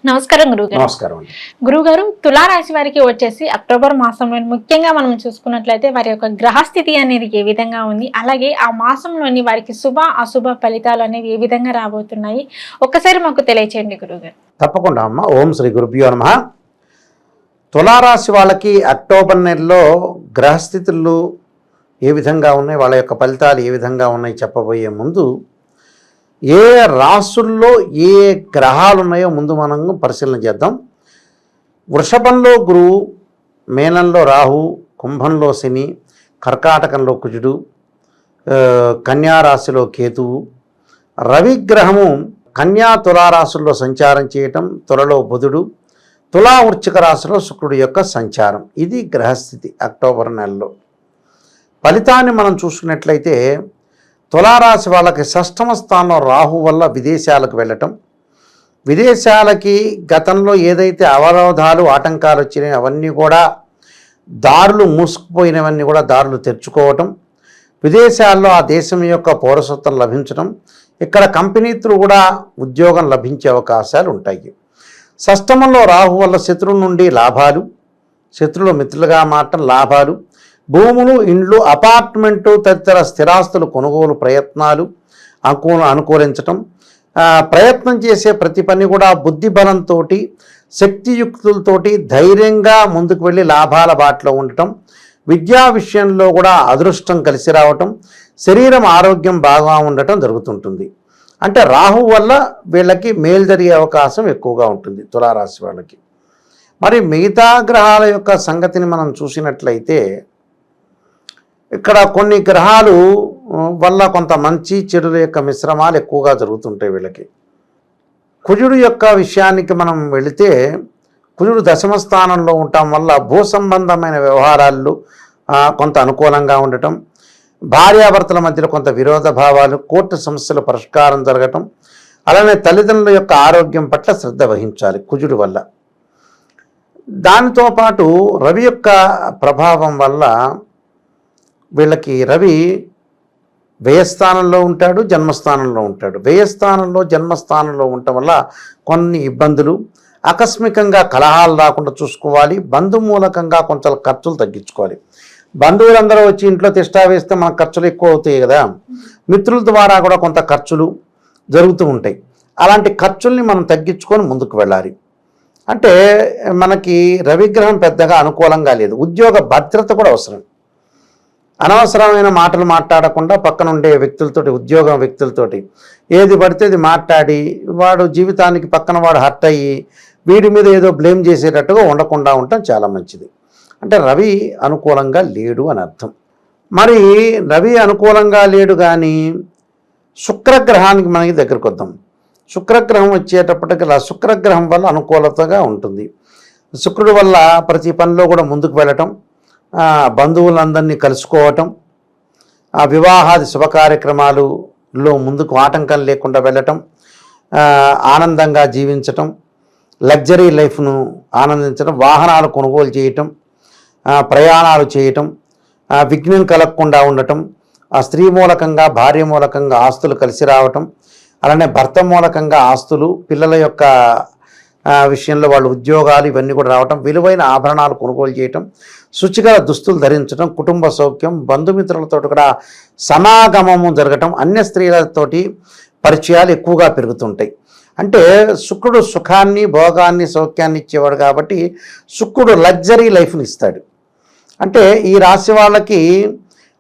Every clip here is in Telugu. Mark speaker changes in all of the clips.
Speaker 1: నమస్కారం గురుగారు.
Speaker 2: నమస్కారం అండి.
Speaker 1: గురుగారు, తులారాశి వారికి వచ్చేసి అక్టోబర్ మాసంలో ముఖ్యంగా మనం చూసుకున్నట్లయితే వారి యొక్క గ్రహస్థితి అనేది ఏ విధంగా ఉంది, అలాగే ఆ మాసంలోని వారికి శుభ అశుభ ఫలితాలు అనేవి ఏ విధంగా రాబోతున్నాయి, ఒక్కసారి మాకు తెలియచేయండి గురుగారు.
Speaker 2: తప్పకుండా అమ్మ. ఓం శ్రీ గురుభ్యో నమః. తులారాశి వాళ్ళకి అక్టోబర్ నెలలో గ్రహస్థితులు ఏ విధంగా ఉన్నాయి, వాళ్ళ యొక్క ఫలితాలు ఏ విధంగా ఉన్నాయి చెప్పబోయే ముందు ఏ రాశుల్లో ఏ గ్రహాలు ఉన్నాయో ముందు మనం పరిశీలన చేద్దాం. వృషభంలో గురువు, మేనంలో రాహు, కుంభంలో శని, కర్కాటకంలో కుజుడు, కన్యారాశిలో కేతువు, రవిగ్రహము కన్యా తులారాశుల్లో సంచారం చేయటం, తులలో బుధుడు, తులా వృశ్చిక రాశిలో శుక్రుడు యొక్క సంచారం. ఇది గ్రహస్థితి అక్టోబర్ నెలలో. ఫలితాన్ని మనం చూసుకున్నట్లయితే తులారాశి వాళ్ళకి షష్టమ స్థానంలో రాహు వల్ల విదేశాలకు వెళ్ళటం, విదేశాలకి గతంలో ఏదైతే అవరోధాలు ఆటంకాలు వచ్చినాయో అవన్నీ కూడా దారులు మూసుకుపోయినవన్నీ కూడా దారులు తెరుచుకోవటం, విదేశాల్లో ఆ దేశం యొక్క పౌరసత్వం లభించడం, ఇక్కడ కంపెనీ త్రూ కూడా ఉద్యోగం లభించే అవకాశాలు ఉంటాయి. షష్టమంలో రాహు వల్ల శత్రువు నుండి లాభాలు, శత్రువులు మిత్రులుగా మారటం, లాభాలు, భూములు, ఇండ్లు, అపార్ట్మెంటు తదితర స్థిరాస్తులు కొనుగోలు ప్రయత్నాలు అనుకూలించటం, ప్రయత్నం చేసే ప్రతి పని కూడా బుద్ధి బలంతో శక్తియుక్తులతోటి ధైర్యంగా ముందుకు వెళ్ళి లాభాల బాటలో ఉండటం, విద్యా విషయంలో కూడా అదృష్టం కలిసి రావటం, శరీరం ఆరోగ్యం బాగా ఉండటం జరుగుతుంటుంది. అంటే రాహు వల్ల వీళ్ళకి మేలు జరిగే అవకాశం ఎక్కువగా ఉంటుంది తులారాశి వాళ్ళకి. మరి మిగతా గ్రహాల యొక్క సంగతిని మనం చూసినట్లయితే ఇక్కడ కొన్ని గ్రహాలు వల్ల కొంత మంచి చెడుల యొక్క మిశ్రమాలు ఎక్కువగా జరుగుతుంటాయి వీళ్ళకి. కుజుడు యొక్క విషయానికి మనం వెళితే కుజుడు దశమ స్థానంలో ఉండటం వల్ల భూ సంబంధమైన వ్యవహారాల్లో కొంత అనుకూలంగా ఉండటం, భార్యాభర్తల మధ్యలో కొంత విరోధ భావాలు, కోర్టు సమస్యల పరిష్కారం జరగటం, అలానే తల్లిదండ్రుల యొక్క ఆరోగ్యం పట్ల శ్రద్ధ వహించాలి కుజుడు వల్ల. దానితో పాటు రవి యొక్క ప్రభావం వల్ల వీళ్ళకి రవి వ్యయస్థానంలో ఉంటాడు, జన్మస్థానంలో ఉంటాడు. వ్యయస్థానంలో జన్మస్థానంలో ఉండటం వల్ల కొన్ని ఇబ్బందులు, ఆకస్మికంగా కలహాలు రాకుండా చూసుకోవాలి. బంధుమూలకంగా కొంచెం ఖర్చులు తగ్గించుకోవాలి. బంధువులందరూ వచ్చి ఇంట్లో తిష్టా వేస్తే మనకు ఖర్చులు ఎక్కువ అవుతాయి కదా, మిత్రుల ద్వారా కూడా కొంత ఖర్చులు జరుగుతూ ఉంటాయి. అలాంటి ఖర్చుల్ని మనం తగ్గించుకొని ముందుకు వెళ్ళాలి. అంటే మనకి రవిగ్రహం పెద్దగా అనుకూలంగా లేదు. ఉద్యోగ భద్రత కూడా అవసరం. అనవసరమైన మాటలు మాట్లాడకుండా పక్కన ఉండే వ్యక్తులతోటి, ఉద్యోగం వ్యక్తులతోటి ఏది పడితే అది మాట్లాడి వాడు జీవితానికి పక్కన వాడు హర్ట్ అయ్యి వీడి మీద ఏదో బ్లేమ్ చేసేటట్టుగా ఉండకుండా ఉండటం చాలా మంచిది. అంటే రవి అనుకూలంగా లేడు అని అర్థం. మరి రవి అనుకూలంగా లేడు కానీ శుక్రగ్రహానికి మనకి దగ్గరకు వద్దాం. శుక్రగ్రహం వచ్చేటప్పటికి శుక్రగ్రహం వల్ల అనుకూలతగా ఉంటుంది. శుక్రుడి వల్ల ప్రతి పనిలో కూడా ముందుకు వెళ్ళటం, బంధువులందరినీ కలుసుకోవటం, వివాహాది శుభ కార్యక్రమాలలో ముందుకు ఆటంకం లేకుండా వెళ్ళటం, ఆనందంగా జీవించటం, లగ్జరీ లైఫ్ను ఆనందించడం, వాహనాలు కొనుగోలు చేయటం, ప్రయాణాలు చేయటం, విఘ్నం కలగకుండా ఉండటం, స్త్రీ మూలకంగా భార్య మూలకంగా ఆస్తులు కలిసి రావటం, అలానే భర్త మూలకంగా ఆస్తులు, పిల్లల యొక్క విషయంలో వాళ్ళ ఉద్యోగాలు ఇవన్నీ కూడా రావటం, విలువైన ఆభరణాలు కొనుగోలు చేయటం, శుచిగల దుస్తులు ధరించడం, కుటుంబ సౌఖ్యం, బంధుమిత్రులతో కూడా సమాగమము జరగటం, అన్య స్త్రీలతోటి పరిచయాలు ఎక్కువగా పెరుగుతుంటాయి. అంటే శుక్రుడు సుఖాన్ని, భోగాన్ని, సౌఖ్యాన్ని ఇచ్చేవాడు కాబట్టి శుక్రుడు లగ్జరీ లైఫ్ని ఇస్తాడు. అంటే ఈ రాశి వాళ్ళకి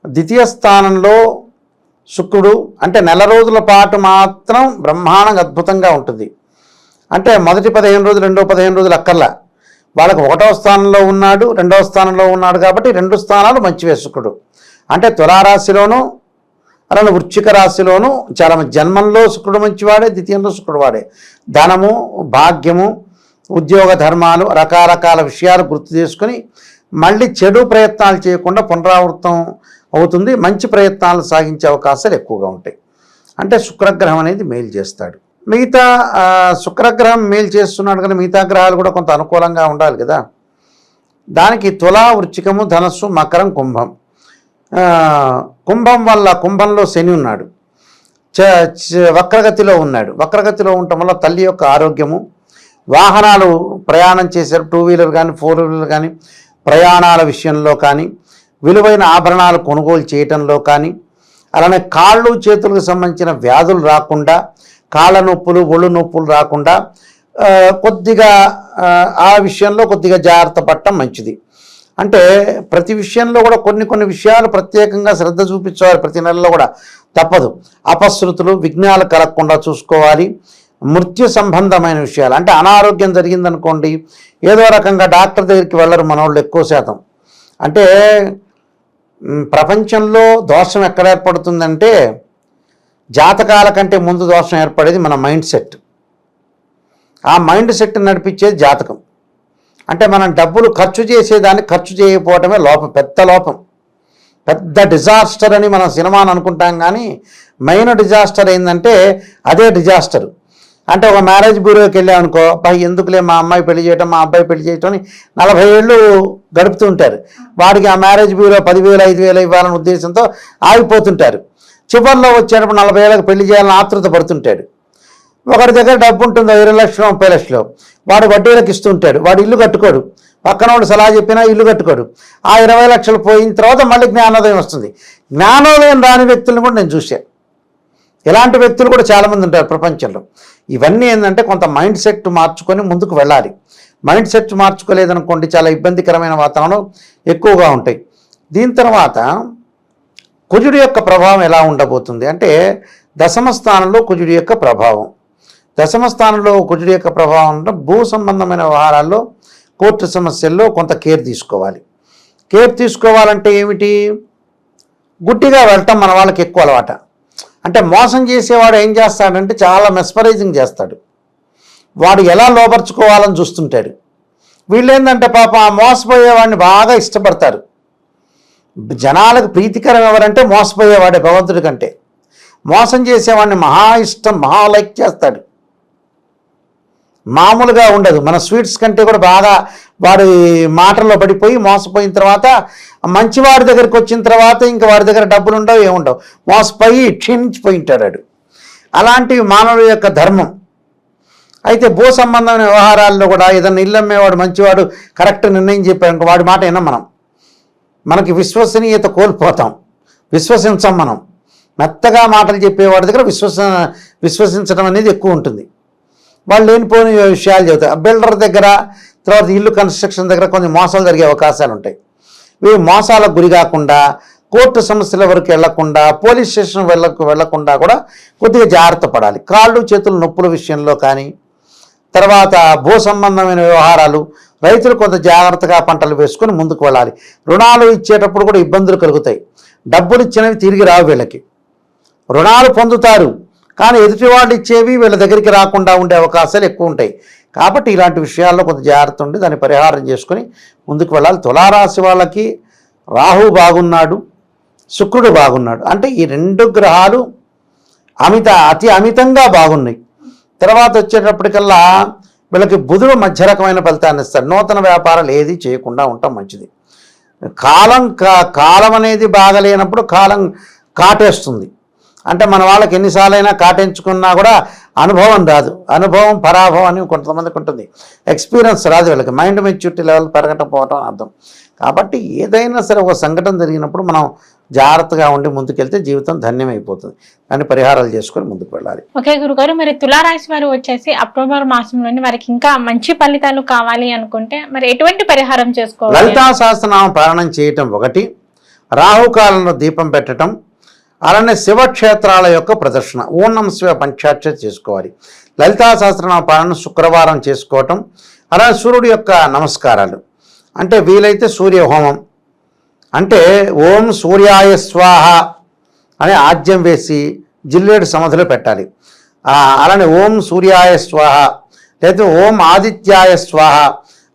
Speaker 2: ద్వితీయ స్థానంలో శుక్రుడు అంటే నెల రోజుల పాటు మాత్రం బ్రహ్మాండంగా అద్భుతంగా ఉంటుంది. అంటే మొదటి 15 రోజులు, రెండో 15 రోజులు అక్కర్లా, వాళ్ళకి 1వ స్థానంలో ఉన్నాడు, 2వ స్థానంలో ఉన్నాడు కాబట్టి 2 స్థానాలు మంచివే శుక్రుడు. అంటే తులారాశిలోనూ అలానే వృశ్చిక రాశిలోనూ చాలా జన్మంలో శుక్రుడు మంచివాడే, ద్వితీయంలో శుక్రుడు వాడే. ధనము, భాగ్యము, ఉద్యోగ ధర్మాలు, రకరకాల విషయాలు గుర్తు చేసుకుని మళ్ళీ చెడు ప్రయత్నాలు చేయకుండా పునరావృతం అవుతుంది. మంచి ప్రయత్నాలు సాగించే అవకాశాలు ఎక్కువగా ఉంటాయి. అంటే శుక్రగ్రహం అనేది మేలు చేస్తాడు. మిగతా శుక్రగ్రహం మేలు చేస్తున్నాడు కానీ మిగతా గ్రహాలు కూడా కొంత అనుకూలంగా ఉండాలి కదా. దానికి తులా, వృశ్చికము, ధనస్సు, మకరం, కుంభం. కుంభం వల్ల కుంభంలో శని ఉన్నాడు, వక్రగతిలో ఉన్నాడు. వక్రగతిలో ఉండటం వల్ల తల్లి యొక్క ఆరోగ్యము, వాహనాలు ప్రయాణం చేశారు, 2 వీలర్ కానీ 4 వీలర్ కానీ ప్రయాణాల విషయంలో కానీ, విలువైన ఆభరణాలు కొనుగోలు చేయటంలో కానీ, అలానే కాళ్ళు చేతులకు సంబంధించిన వ్యాధులు రాకుండా, కాళ్ళ నొప్పులు ఒళ్ళు నొప్పులు రాకుండా కొద్దిగా ఆ విషయంలో కొద్దిగా జాగ్రత్త పడటం మంచిది. అంటే ప్రతి విషయంలో కూడా కొన్ని విషయాలు ప్రత్యేకంగా శ్రద్ధ చూపించాలి. ప్రతి నెలలో కూడా తప్పదు. అపశృతులు విఘ్నాలు కలగకుండా చూసుకోవాలి. మృత్యు సంబంధమైన విషయాలు అంటే అనారోగ్యం జరిగిందనుకోండి, ఏదో రకంగా డాక్టర్ దగ్గరికి వెళ్ళరు మనోళ్ళు ఎక్కువ శాతం. అంటే ప్రపంచంలో దోషం ఎక్కడ ఏర్పడుతుందంటే జాతకాల కంటే ముందు దోషం ఏర్పడేది మన మైండ్ సెట్. ఆ మైండ్ సెట్ నడిపించేది జాతకం. అంటే మనం డబ్బులు ఖర్చు చేసేదాన్ని ఖర్చు చేయకపోవటమే లోపం, పెద్ద డిజాస్టర్ అని మనం సినిమాని అనుకుంటాం. కానీ మెయిన్ డిజాస్టర్ ఏంటంటే అదే డిజాస్టర్. అంటే ఒక మ్యారేజ్ బ్యూరోకి వెళ్ళామనుకో, ఎందుకులే మా అమ్మాయి పెళ్లి చేయటం మా అబ్బాయి పెళ్లి చేయటం అని 40 ఏళ్ళు గడుపుతూ ఉంటారు. వాడికి ఆ మ్యారేజ్ బ్యూరో 10,000 5,000 ఇవ్వాలనే ఉద్దేశంతో ఆగిపోతుంటారు. చివరిలో వచ్చేటప్పుడు 40 ఏళ్ళకి పెళ్లి చేయాలని ఆతృత పడుతుంటాడు. ఒకరి దగ్గర డబ్బు ఉంటుంది 20 లక్షలు 30 లక్షలు, వాడు వడ్డీలకు ఇస్తుంటాడు. వాడు ఇల్లు కట్టుకోడు, పక్కన వాడు సలహా చెప్పినా ఇల్లు కట్టుకోడు. ఆ 20 లక్షలు పోయిన తర్వాత మళ్ళీ జ్ఞానోదయం వస్తుంది. జ్ఞానోదయం రాని వ్యక్తులను కూడా నేను చూశాను. ఇలాంటి వ్యక్తులు కూడా చాలామంది ఉంటారు ప్రపంచంలో. ఇవన్నీ ఏంటంటే కొంత మైండ్ సెట్ మార్చుకొని ముందుకు వెళ్ళాలి. మైండ్ సెట్ మార్చుకోలేదనుకోండి చాలా ఇబ్బందికరమైన వాతావరణం ఎక్కువగా ఉంటాయి. దీని తర్వాత కుజుడి యొక్క ప్రభావం ఎలా ఉండబోతుంది అంటే దశమ స్థానంలో కుజుడి యొక్క ప్రభావం. దశమ స్థానంలో కుజుడి యొక్క ప్రభావం అంటే భూ సంబంధమైన వ్యవహారాల్లో కోర్టు సమస్యల్లో కొంత కేర్ తీసుకోవాలి. కేర్ తీసుకోవాలంటే ఏమిటి? గుడ్డిగా వెళ్ళటం మన వాళ్ళకి ఎక్కువ అలవాట. అంటే మోసం చేసేవాడు ఏం చేస్తాడంటే చాలా మెస్మరైజింగ్ చేస్తాడు. వాడు ఎలా లోపరుచుకోవాలని చూస్తుంటాడు. వీళ్ళు ఏంటంటే పాపం ఆ మోసపోయేవాడిని బాగా ఇష్టపడతారు. జనాలకు ప్రీతికరం ఎవరంటే మోసపోయేవాడే భగవంతుడి కంటే. మోసం చేసేవాడిని మహా ఇష్టం, మహా లైక్ చేస్తాడు. మామూలుగా ఉండదు. మన స్వీట్స్ కంటే కూడా బాగా వాడి మాటల్లో పడిపోయి మోసపోయిన తర్వాత మంచివాడి దగ్గరికి వచ్చిన తర్వాత ఇంకా వాడి దగ్గర డబ్బులు ఉండవు, ఏముండవు, మోసపోయి క్షీణించిపోయి ఉంటాడు. అలాంటివి మానవుడి యొక్క ధర్మం. అయితే భూ సంబంధమైన వ్యవహారాల్లో కూడా ఏదన్నా ఇల్లు అమ్మేవాడు మంచివాడు కరెక్ట్ నిర్ణయం చెప్పాడు, వాడి మాట విన్నాం మనం. మనకి విశ్వసనీయత కోల్పోతాం, విశ్వసించం మనం. మెత్తగా మాటలు చెప్పేవాడి దగ్గర విశ్వసించడం అనేది ఎక్కువ ఉంటుంది. వాళ్ళు లేనిపోని విషయాలు చెబుతారు. బిల్డర్ దగ్గర, తర్వాత ఇల్లు కన్స్ట్రక్షన్ దగ్గర కొన్ని మోసాలు జరిగే అవకాశాలు ఉంటాయి. వీళ్ళు మోసాలకు గురి కాకుండా, కోర్టు సమస్యల వరకు వెళ్లకుండా, పోలీస్ స్టేషన్ వెళ్లకుండా కూడా కొద్దిగా జాగ్రత్త పడాలి. కాళ్ళు చేతులు నొప్పుల విషయంలో కానీ, తర్వాత భూ సంబంధమైన వ్యవహారాలు, రైతులు కొంత జాగ్రత్తగా పంటలు వేసుకొని ముందుకు వెళ్ళాలి. రుణాలు ఇచ్చేటప్పుడు కూడా ఇబ్బందులు కలుగుతాయి. డబ్బులు ఇచ్చినవి తిరిగి రావు. వీళ్ళకి రుణాలు పొందుతారు కానీ ఎదుటివాళ్ళు ఇచ్చేవి వీళ్ళ దగ్గరికి రాకుండా ఉండే అవకాశాలు ఎక్కువ ఉంటాయి. కాబట్టి ఇలాంటి విషయాల్లో కొంత జాగ్రత్త ఉండి దాన్ని పరిహారం చేసుకొని ముందుకు వెళ్ళాలి. తులారాశి వాళ్ళకి రాహు బాగున్నాడు, శుక్రుడు బాగున్నాడు. అంటే ఈ 2 గ్రహాలు అతి అమితంగా బాగున్నాయి. తర్వాత వచ్చేటప్పటికల్లా వీళ్ళకి బుధుడు మధ్య రకమైన ఫలితాన్ని ఇస్తాడు. నూతన వ్యాపారాలు ఏది చేయకుండా ఉండటం మంచిది. కాలం అనేది బాగలేనప్పుడు కాలం కాటేస్తుంది. అంటే మన వాళ్ళకి ఎన్నిసార్లైనా కాటేంచుకున్నా కూడా అనుభవం రాదు. అనుభవం పరాభవం అని కొంతమందికి ఉంటుంది. ఎక్స్పీరియన్స్ రాదు వీళ్ళకి. మైండ్ మెచ్యూరిటీ లెవెల్ పెరగటం పోవటం అర్థం. కాబట్టి ఏదైనా సరే ఒక సంఘటన జరిగినప్పుడు మనం జాగ్రత్తగా ఉండి ముందుకెళ్తే జీవితం ధన్యమైపోతుంది. కానీ పరిహారాలు చేసుకొని ముందుకు వెళ్ళాలి.
Speaker 1: ఓకే గురుగారు, మరి తులారాశి వారు వచ్చేసి అక్టోబర్ మాసంలోని వారికి ఇంకా మంచి ఫలితాలు కావాలి అనుకుంటే మరి ఎటువంటి పరిహారం చేసుకోవాలి?
Speaker 2: లలితా సహస్రనామ పారాయణం చేయటం ఒకటి, రాహుకాలంలో దీపం పెట్టడం, అలానే శివక్షేత్రాల యొక్క ప్రదర్శన, ఓం నమః శివాయ పంచాక్షరి చేసుకోవాలి. లలితా సహస్రనామ పారాయణం శుక్రవారం చేసుకోవటం, అలానే సూర్యుడి యొక్క నమస్కారాలు, అంటే వీలైతే సూర్య హోమం, అంటే ఓం సూర్యాయ స్వాహ అని ఆజ్యం వేసి జిల్లేడు సమాధిలో పెట్టాలి. అలానే ఓం సూర్యాయ స్వాహ, లేదా ఓం ఆదిత్యాయ స్వాహ,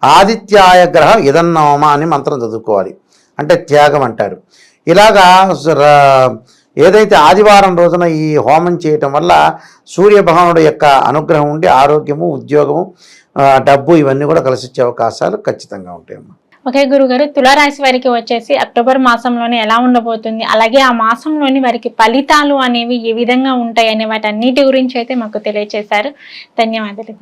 Speaker 2: ఆదిత్యాయ గ్రహం ఇదన్నోమ అని మంత్రం చదువుకోవాలి. అంటే త్యాగం అంటారు. ఇలాగా ఏదైతే ఆదివారం రోజున ఈ హోమం చేయటం వల్ల సూర్యభగవానుడు యొక్క అనుగ్రహం ఉండి ఆరోగ్యము, ఉద్యోగము, డబ్బు ఇవన్నీ కూడా కలిసి వచ్చే అవకాశాలు ఖచ్చితంగా ఉంటాయమ్మా.
Speaker 1: ఓకే గురుగారు, తులారాశి వారికి వచ్చేసి అక్టోబర్ మాసంలోనే ఎలా ఉండబోతుంది, అలాగే ఆ మాసంలోని వారికి ఫలితాలు అనేవి ఏ విధంగా ఉంటాయి అనే వాటి అన్నిటి గురించి అయితే మాకు తెలియజేశారు. ధన్యవాదాలు.